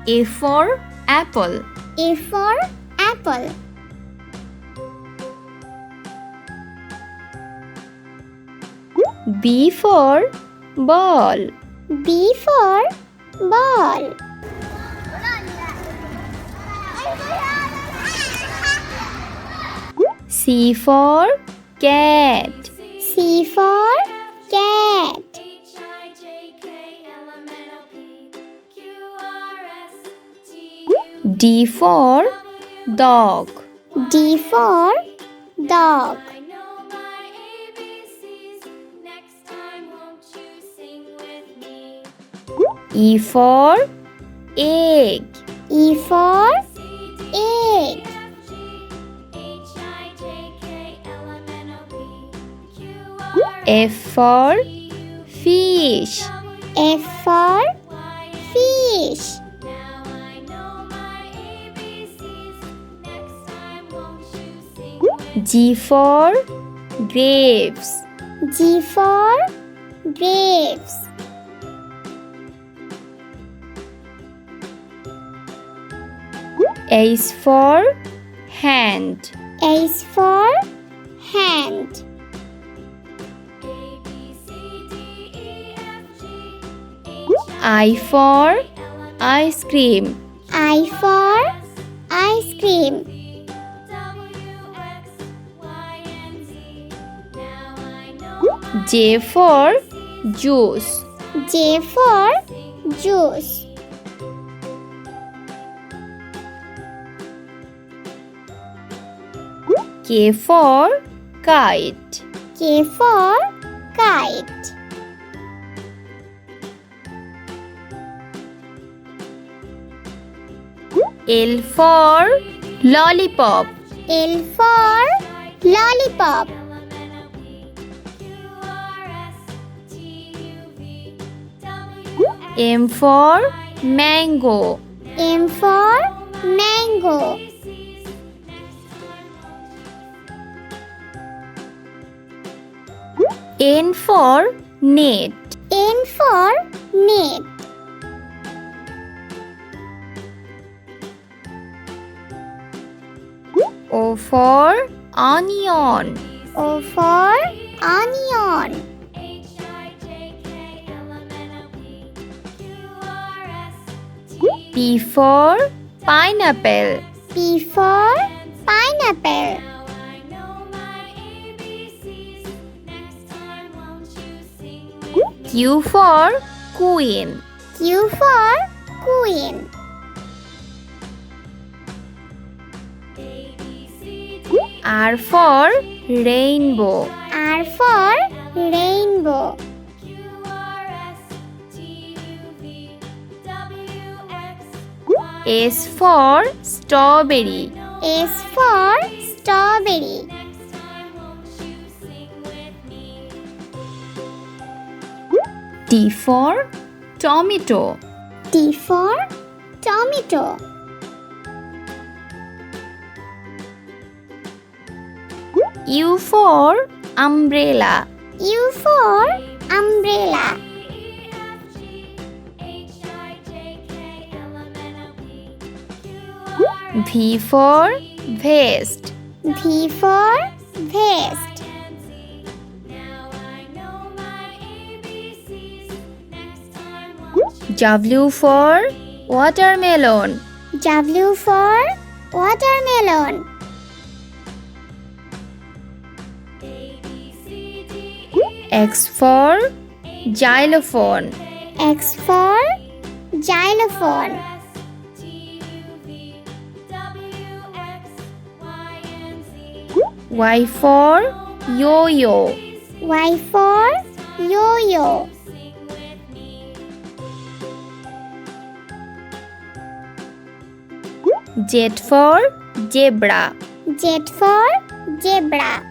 A for apple. A for apple. B for ball. B for ball. C for cat. C for cat. D for dog. D for dog. E for egg. E for egg. F for fish. F for fish. G for grapes. G for grapes. H for hand. H for hand. I for ice cream. I for ice cream. J for juice. J for juice. K for kite. K for kite. L for lollipop. L for lollipop. M for mango. M for mango. N for net. N for net. O for onion. O for onion. P for pineapple. P for pineapple. Q for queen. Q for queen. R for rainbow. R for rainbow. S for strawberry. S for strawberry. T for tomato. T for tomato. U for umbrella. U for umbrella. V for vest. V for vest. W for watermelon. W for watermelon. X for xylophone. X for xylophone. Y for yo-yo. Y for yo-yo. Z for zebra. Z for zebra.